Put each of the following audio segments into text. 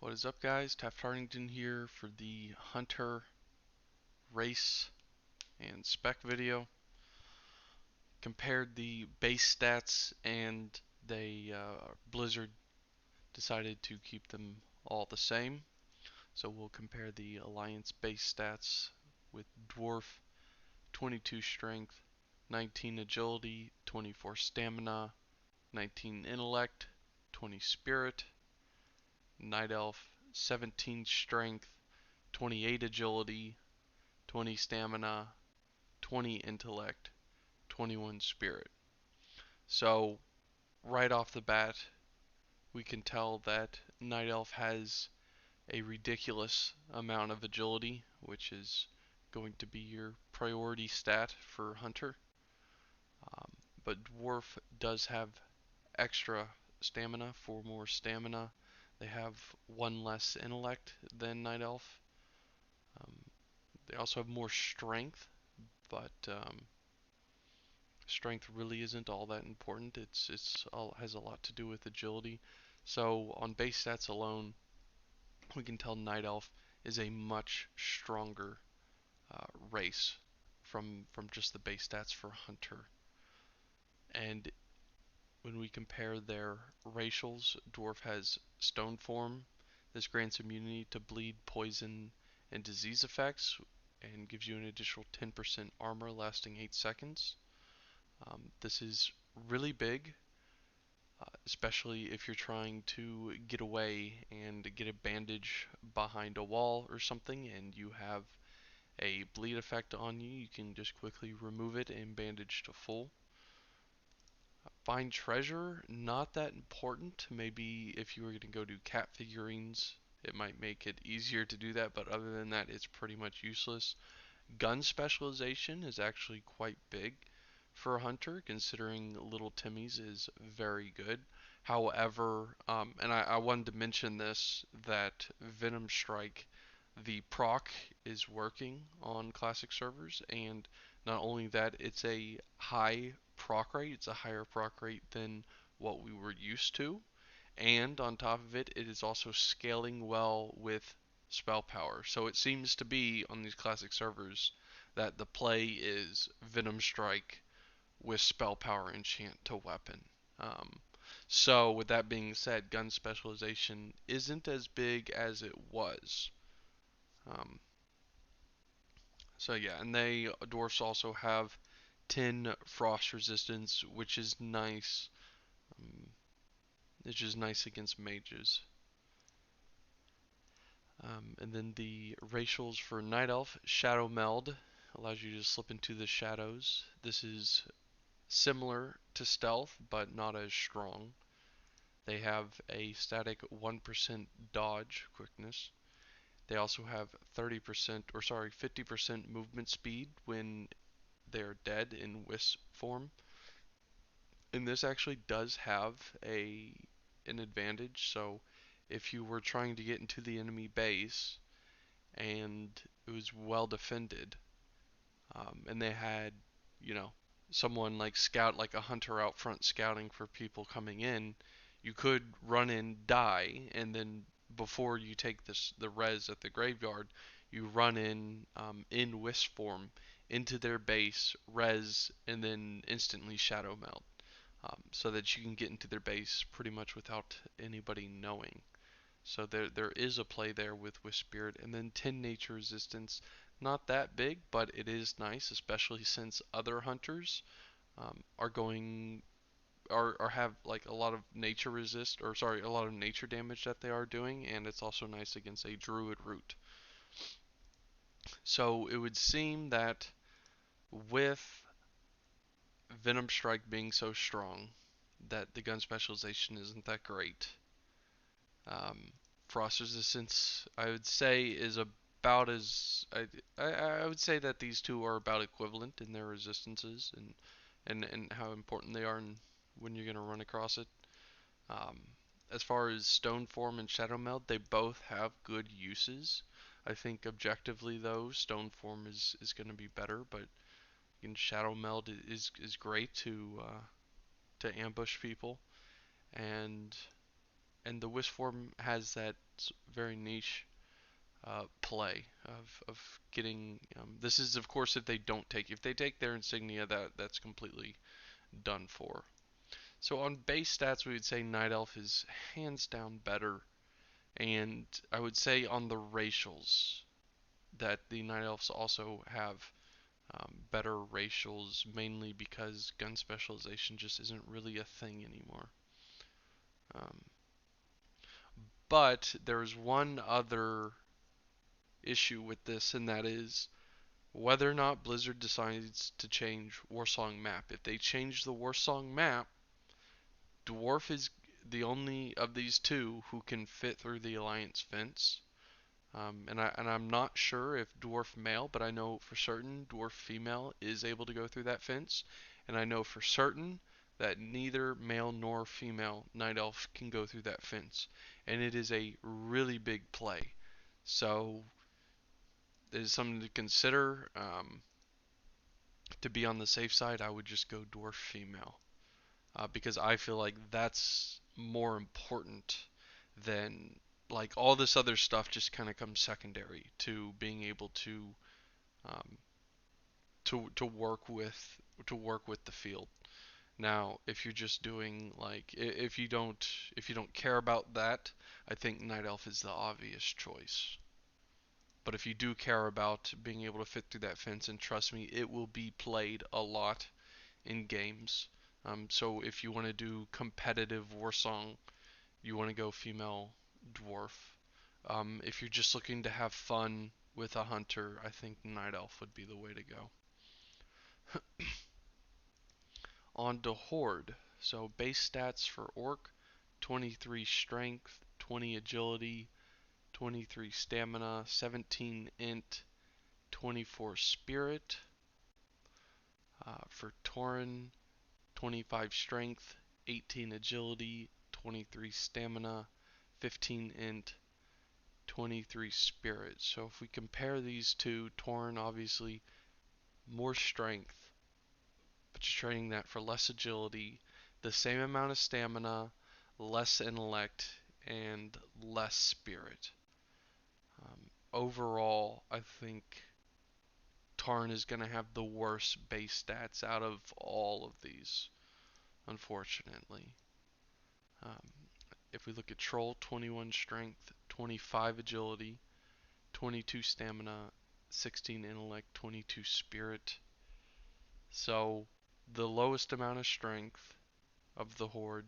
What is up, guys? Taft Hartington here for the Hunter race and spec video. Compared the base stats, and Blizzard decided to keep them all the same. So we'll compare the Alliance base stats with Dwarf, 22 Strength, 19 Agility, 24 Stamina, 19 Intellect, 20 Spirit, Night Elf, 17 Strength, 28 Agility, 20 Stamina, 20 Intellect, 21 Spirit. So right off the bat, we can tell that Night Elf has a ridiculous amount of agility, which is going to be your priority stat for Hunter. But Dwarf does have extra stamina for more stamina. They have one less intellect than Night Elf. Um, they also have more strength, but strength really isn't all that important. It's all has a lot to do with agility. So on base stats alone, we can tell Night Elf is a much stronger race from just the base stats for Hunter. And when we compare their racials, Dwarf has Stone Form. This grants immunity to bleed, poison, and disease effects, and gives you an additional 10% armor lasting 8 seconds. This is really big, especially if you're trying to get away and get a bandage behind a wall or something and you have a bleed effect on you. You can just quickly remove it and bandage to full. Find treasure, not that important. Maybe if you were going to go do cat figurines, it might make it easier to do that, but other than that, it's pretty much useless. Gun specialization is actually quite big for a hunter, considering Little Timmy's is very good. However, and I wanted to mention this, that Venom Strike, the proc is working on classic servers, and not only that, it's a high proc rate, it's a higher proc rate than what we were used to, and on top of it, it is also scaling well with spell power. So it seems to be on these classic servers that the play is Venom Strike with spell power enchant to weapon. Um, so with that being said, gun specialization isn't as big as it was. Um, so yeah, and dwarfs also have 10 frost resistance, which is nice. Um, it's just nice against mages. And then the racials for Night Elf, Shadow Meld allows you to slip into the shadows. This is similar to Stealth, but not as strong. They have a static 1% dodge quickness. They also have 50% movement speed when they're dead in Wisp form. And this actually does have an advantage. So if you were trying to get into the enemy base and it was well defended, and they had, you know, someone like like a hunter out front scouting for people coming in, you could run in, die, and then before you take the res at the graveyard, you run in wisp form into their base, res, and then instantly shadow melt, so that you can get into their base pretty much without anybody knowing. So there is a play there with Spirit, and then 10 nature resistance, not that big, but it is nice, especially since other hunters are going are have like a lot of nature resist, or sorry, a lot of nature damage that they are doing, and it's also nice against a druid root. So it would seem that with Venom Strike being so strong, that the gun specialization isn't that great. Um, Frost resistance, I would say, is about as I would say that these two are about equivalent in their resistances and how important they are when you're going to run across it. Um, as far as Stone Form and Shadow Meld, they both have good uses. I think objectively though, Stone Form is going to be better, but again, Shadow Meld is great to ambush people, and and the wisp form has that very niche play of getting. This is of course if they take their insignia, that's completely done for. So on base stats, we would say Night Elf is hands down better, and I would say on the racials that the Night Elves also have better racials, mainly because gun specialization just isn't really a thing anymore. Um, but there's one other issue with this, and that is whether or not Blizzard decides to change Warsong map. If they change the Warsong map, Dwarf is the only of these two who can fit through the Alliance fence. And I'm not sure if Dwarf male, but I know for certain Dwarf female is able to go through that fence. And I know for certain that neither male nor female Night Elf can go through that fence. And it is a really big play. So it is something to consider. To be on the safe side, I would just go Dwarf female. Because I feel like that's more important than like all this other stuff just kind of comes secondary to being able um, to work with the field. Now, if you're just doing like if you don't care about that, I think Night Elf is the obvious choice. But if you do care about being able to fit through that fence, and trust me, it will be played a lot in games. So if you want to do competitive Warsong, you want to go female dwarf. If you're just looking to have fun with a hunter, I think Night Elf would be the way to go. On to Horde. So base stats for Orc, 23 strength, 20 agility, 23 stamina, 17 int, 24 spirit. For Tauren, 25 strength, 18 agility, 23 stamina, 15 int, 23 spirit. So if we compare these two, Tauren obviously more strength, but you're trading that for less agility, the same amount of stamina, less intellect, and less spirit. Overall, I think Tarn is going to have the worst base stats out of all of these, unfortunately. Um, if we look at Troll, 21 strength, 25 agility, 22 stamina, 16 intellect, 22 spirit. So the lowest amount of strength of the Horde,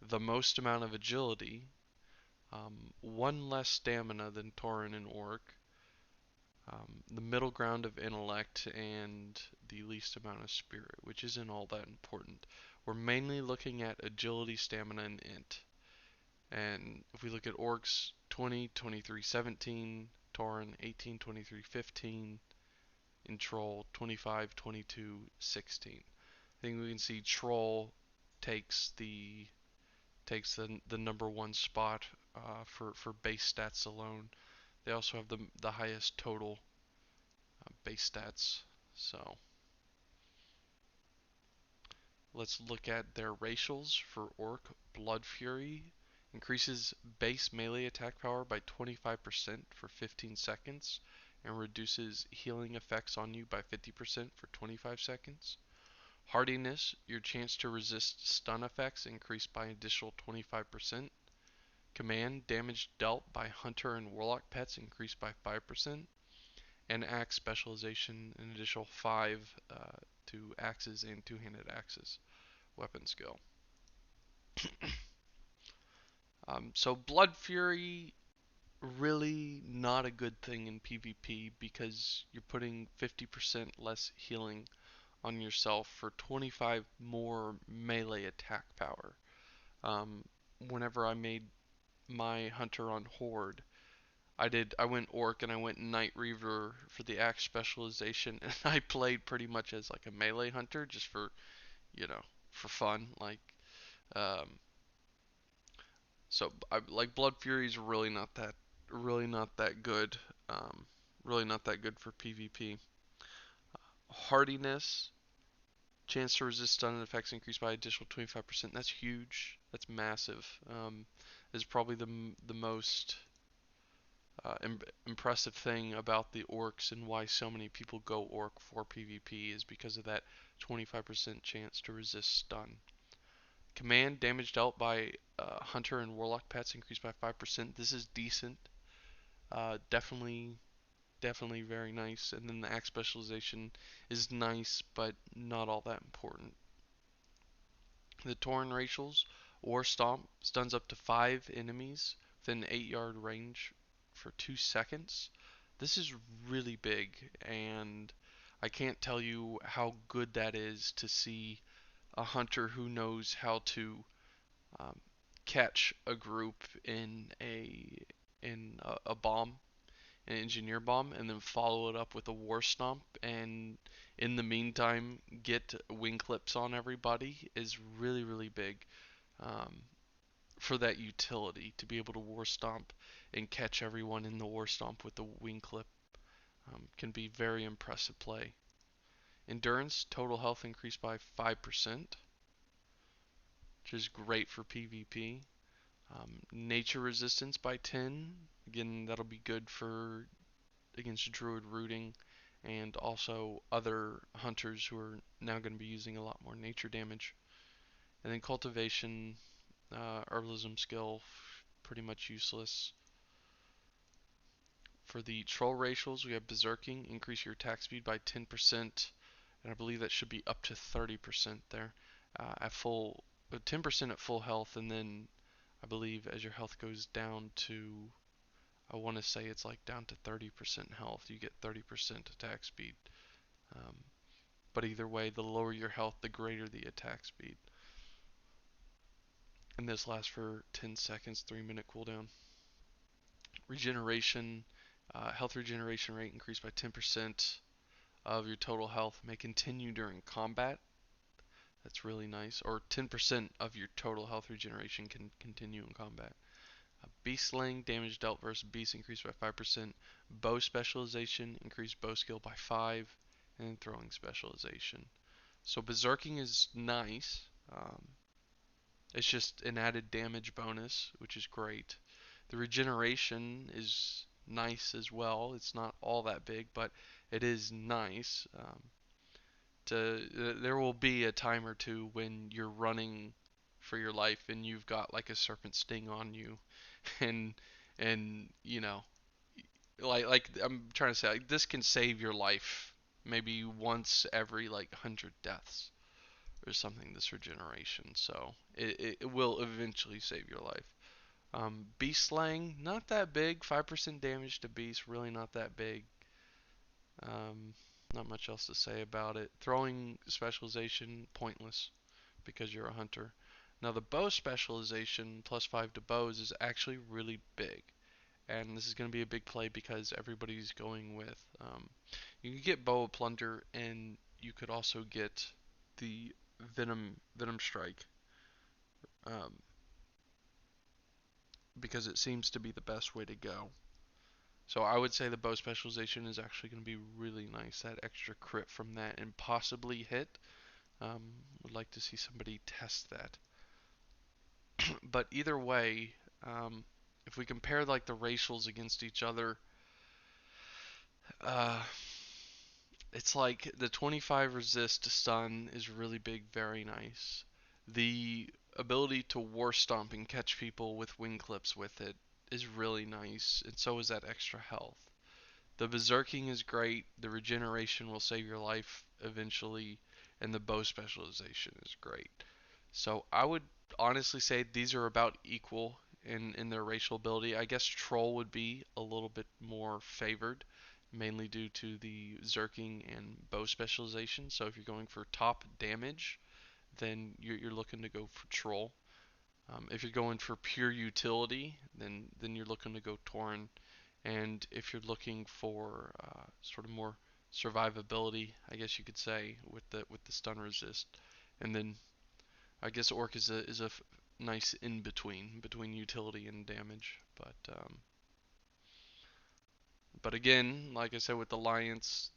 the most amount of agility, one less stamina than Tauren and Orc, the middle ground of intellect, and the least amount of spirit, which isn't all that important. We're mainly looking at agility, stamina, and int. And if we look at Orcs, 20, 23, 17, Tauren, 18, 23, 15, in Troll, 25, 22, 16. I think we can see Troll takes the number one spot for base stats alone. They also have the highest total base stats. So let's look at their racials. For Orc, Blood Fury increases base melee attack power by 25% for 15 seconds and reduces healing effects on you by 50% for 25 seconds. Hardiness, your chance to resist stun effects increased by an additional 25%. Command, damage dealt by hunter and warlock pets increased by 5%. And axe specialization, an additional 5 to axes and two-handed axes weapons go. So Blood Fury, really not a good thing in PvP because you're putting 50% less healing on yourself for 25 more melee attack power. Um, Whenever I made my hunter on Horde, I went Orc and I went Night Reaver for the axe specialization, and I played pretty much as like a melee hunter just for, for fun. Um, like Blood Fury is really not that good. Um, really not that good for PvP. Hardiness, chance to resist stun effects increased by additional 25%. That's huge. That's massive. is probably the most impressive thing about the orcs and why so many people go orc for PvP is because of that 25% chance to resist stun. Command damage dealt by hunter and warlock pets increased by 5%. This is decent. Definitely very nice. And then the axe specialization is nice, but not all that important. The Tauren racials, War Stomp, stuns up to 5 enemies within 8-yard range for 2 seconds. This is really big, and I can't tell you how good that is to see a hunter who knows how to um, catch a group in a bomb, an engineer bomb, and then follow it up with a war stomp, and in the meantime get wing clips on everybody is really big um, for that utility to be able to war stomp and catch everyone in the war stomp with the wing clip can be very impressive play. Endurance, total health increased by 5%, which is great for PvP. Nature resistance by 10. Again, that'll be good for against druid rooting and also other hunters who are now going to be using a lot more nature damage. And then cultivation, herbalism skill, pretty much useless. For the troll racials, we have berserking, increase your attack speed by 10%, and I believe that should be up to 30% there at full, 10% at full health, and then I believe as your health goes down to, I want to say it's like down to 30% health, you get 30% attack speed. Um, but either way, the lower your health, the greater the attack speed. And this lasts for 10 seconds, 3-minute cooldown. Regeneration, health regeneration rate increased by 10% of your total health may continue during combat. That's really nice. Or 10% of your total health regeneration can continue in combat. Beast slaying, damage dealt versus beast increased by 5%. Bow specialization, increased bow skill by 5. And throwing specialization. So berserking is nice. It's just an added damage bonus, which is great. The regeneration is nice as well. It's not all that big, but it is nice. There will be a time or two when you're running for your life and you've got like a serpent sting on you, and you know, like I'm trying to say, like, this can save your life maybe once every like 100 deaths or something. This regeneration, so it will eventually save your life. Beast slaying, not that big. 5% damage to beast, really not that big. Um, Not much else to say about it. Throwing specialization, pointless because you're a hunter. Now the bow specialization, +5 to bows, is actually really big. And this is going to be a big play because everybody's going with, you can get bow of plunder, and you could also get the venom strike, um, because it seems to be the best way to go. So I would say the bow specialization is actually going to be really nice. That extra crit from that and possibly hit. Would like to see somebody test that. But either way, if we compare like the racials against each other, uh, it's like the 25 resist to stun is really big, very nice. The ability to war stomp and catch people with wing clips with it is really nice, and so is that extra health. The berserking is great, the regeneration will save your life eventually, and the bow specialization is great. So I would honestly say these are about equal in their racial ability. I guess Troll would be a little bit more favored, mainly due to the Zerking and bow specialization. So if you're going for top damage, then you're looking to go for Troll. If you're going for pure utility, then you're looking to go Tauren. And if you're looking for sort of more survivability, I guess you could say, with the stun resist, and then I guess Orc is a nice in between utility and damage. But again, like I said with Alliance,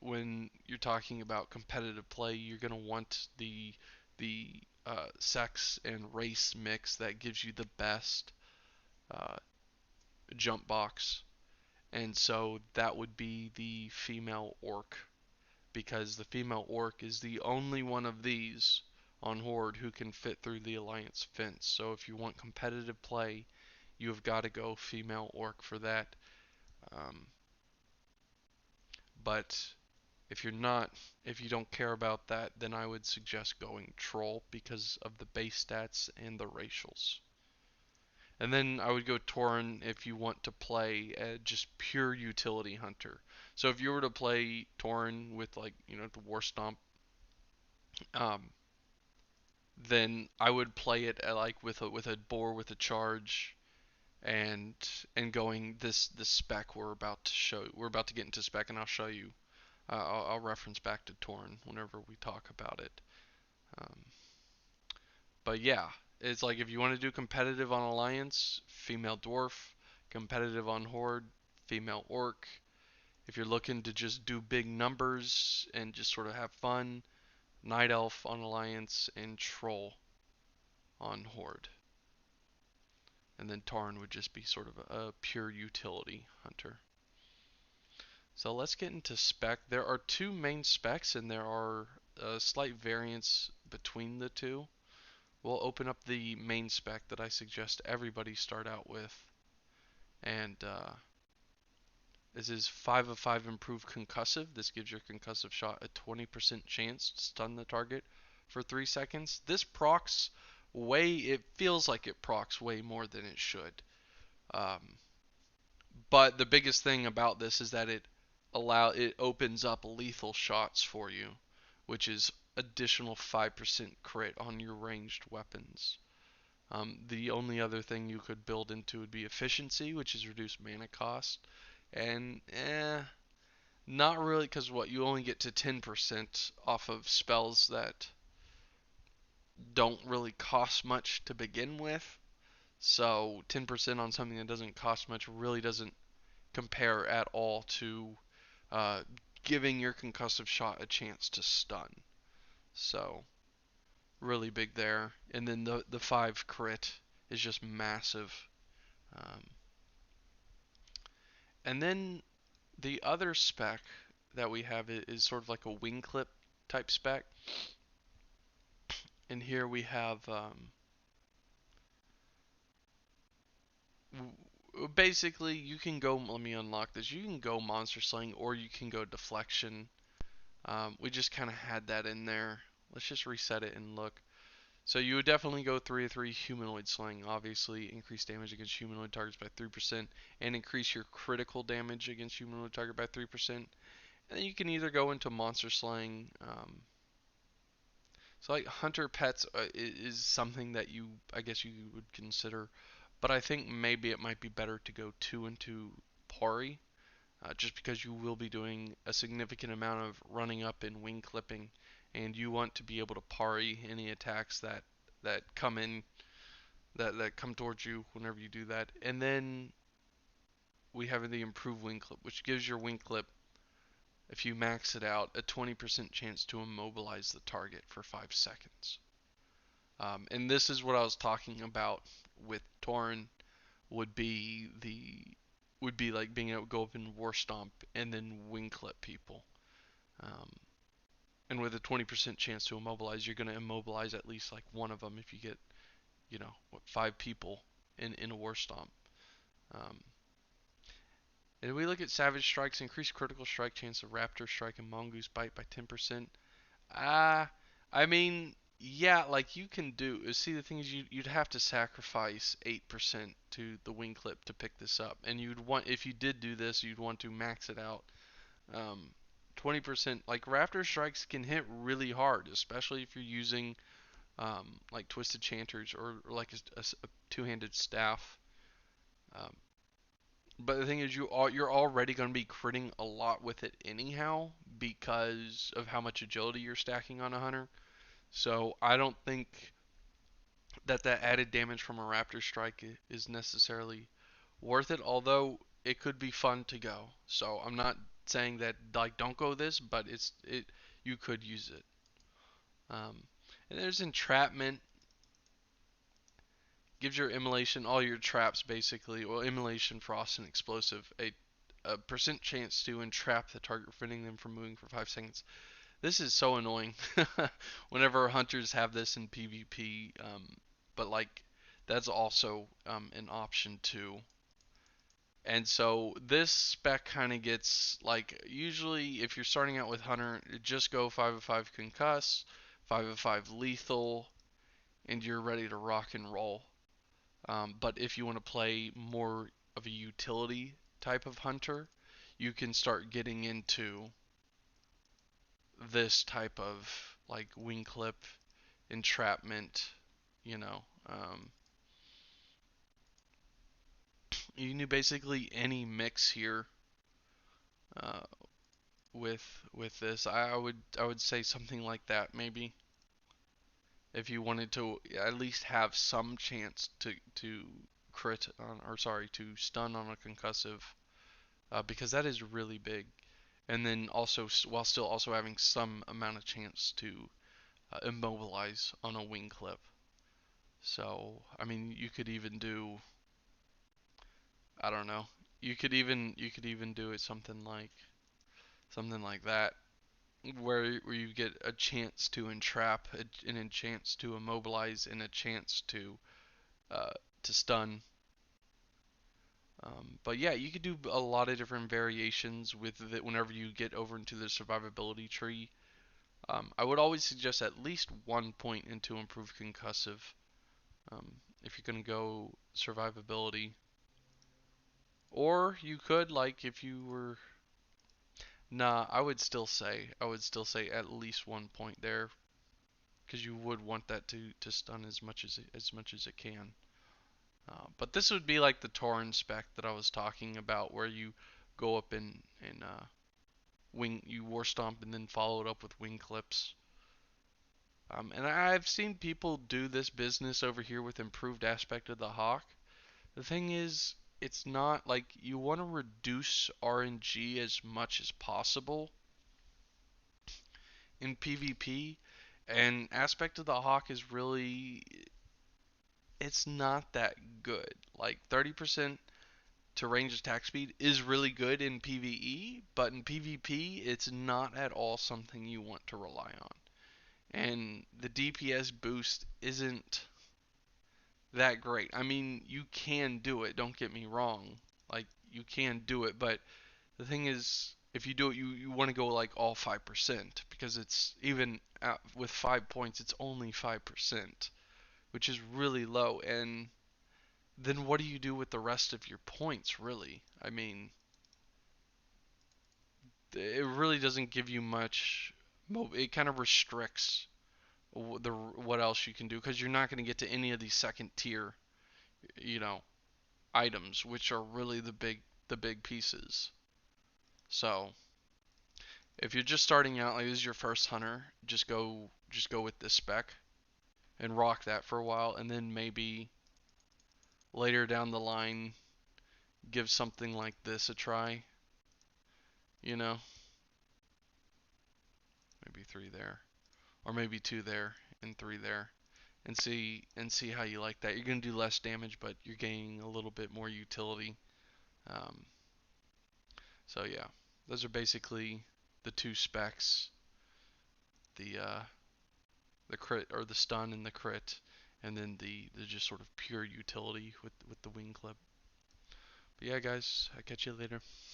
when you're talking about competitive play, you're gonna want the sex and race mix that gives you the best uh, jump box, and so that would be the female orc, because the female orc is the only one of these on Horde who can fit through the alliance fence. So if you want competitive play, you have got to go female orc for that. Um, but if you're not, if you don't care about that, then I would suggest going troll because of the base stats and the racials. And then I would go Tauren if you want to play just pure utility hunter. So if you were to play Tauren with like the War Stomp, um, then I would play it like with a boar with a charge and going this spec we're about to show. We're about to get into spec, and I'll show you. I'll reference back to Tauren whenever we talk about it. Um, but yeah, it's like if you want to do competitive on Alliance, female dwarf. Competitive on Horde, female orc. If you're looking to just do big numbers and just sort of have fun, night elf on Alliance and troll on Horde. And then Tauren would just be sort of a pure utility hunter. So let's get into spec. There are two main specs, and there are slight variants between the two. We'll open up the main spec that I suggest everybody start out with, and this is 5 of 5 improved concussive. This gives your concussive shot a 20% chance to stun the target for 3 seconds. This procs it feels like it procs way more than it should. Um, but the biggest thing about this is that it opens up lethal shots for you, which is additional 5% crit on your ranged weapons. The only other thing you could build into would be efficiency, which is reduced mana cost, and not really, because what you only get to 10% off of spells that don't really cost much to begin with. So 10% on something that doesn't cost much really doesn't compare at all to uh, giving your concussive shot a chance to stun. So really big there. And then the 5 crit is just massive. Um, and then the other spec that we have is sort of like a wing clip type spec. And here we have basically you can go, let me unlock this, you can go monster slaying or you can go deflection. We just kind of had that in there. Let's just reset it and look. So you would definitely go 3 of 3 humanoid slaying, obviously increase damage against humanoid targets by 3% and increase your critical damage against humanoid target by 3%. And then you can either go into monster slaying. So like hunter pets is something that I guess you would consider, but I think maybe it might be better to go 2 into Pari, just because you will be doing a significant amount of running up and wing clipping, and you want to be able to parry any attacks that come in that come towards you whenever you do that. And then we have the improved wing clip, which gives your wing clip, if you max it out, a 20% chance to immobilize the target for 5 seconds. And this is what I was talking about with Tauren, would be like being able to go up and war stomp and then wing clip people. Um, and with a 20% chance to immobilize, you're going to immobilize at least like one of them if you get, 5 people in a war stomp. Um, and we look at savage strikes, increase critical strike chance of raptor strike and mongoose bite by 10%. Ah, I mean, yeah, like you can do. See, the thing is, you'd have to sacrifice 8% to the wing clip to pick this up, and if you did do this, you'd want to max it out. 20%, like raptor strikes can hit really hard, especially if you're using like twisted chanters or like a two-handed staff. Um, but the thing is, you're already going to be critting a lot with it anyhow because of how much agility you're stacking on a hunter. So I don't think that added damage from a raptor strike is necessarily worth it, although it could be fun to go. So I'm not saying that like don't go this, but you could use it. And there's entrapment. gives your immolation, all your traps basically, well, immolation, frost, and explosive, a percent chance to entrap the target, preventing them from moving for 5 seconds. This is so annoying whenever hunters have this in PvP, but like that's also an option too. And so this spec kind of gets like, usually if you're starting out with hunter, just go 5 of 5 concuss, 5 of 5 lethal, and you're ready to rock and roll. But if you want to play more of a utility type of hunter, you can start getting into this type of like wing clip, entrapment, you know. You can do basically any mix here uh, with this. I would say something like that maybe, if you wanted to at least have some chance to crit on, or sorry, to stun on a concussive, because that is really big. And then also, while still also having some amount of chance to immobilize on a wing clip. So I mean, you could even do, I don't know, you could even do it something like that, where you get a chance to entrap, and a chance to immobilize, and a chance uh, to stun. But yeah, you could do a lot of different variations with it whenever you get over into the survivability tree. I would always suggest at least 1 point into improved concussive, if you're gonna go survivability. Or you could, like, if you were, nah, I would still say at least 1 point there, because you would want that to stun as much as it can. But this would be like the Tauren spec that I was talking about, where you go up and you war stomp and then follow it up with wing clips. And I've seen people do this business over here with improved aspect of the hawk. The thing is, it's not like, you want to reduce RNG as much as possible in PvP, and aspect of the hawk is really, it's not that good. Like 30% to range attack speed is really good in PvE, but in PvP it's not at all something you want to rely on. And the DPS boost isn't that great. I mean, you can do it, don't get me wrong. Like, you can do it, but the thing is, if you do it, you want to go like all 5%, because it's even with 5 points, it's only 5%, which is really low. And then what do you do with the rest of your points, really? I mean, it really doesn't give you much. It kind of restricts what else you can do, because you're not going to get to any of these second tier, you know, items, which are really the big pieces. So if you're just starting out, like this is your first hunter, just go with this spec and rock that for a while, and then maybe later down the line give something like this a try. You know, maybe 3 there, or maybe 2 there and 3 there, and see how you like that. You're gonna do less damage, but you're gaining a little bit more utility. Um, so yeah, those are basically the two specs: the the crit, or the stun and the crit, and then the just sort of pure utility with the wing clip. But yeah, guys, I'll catch you later.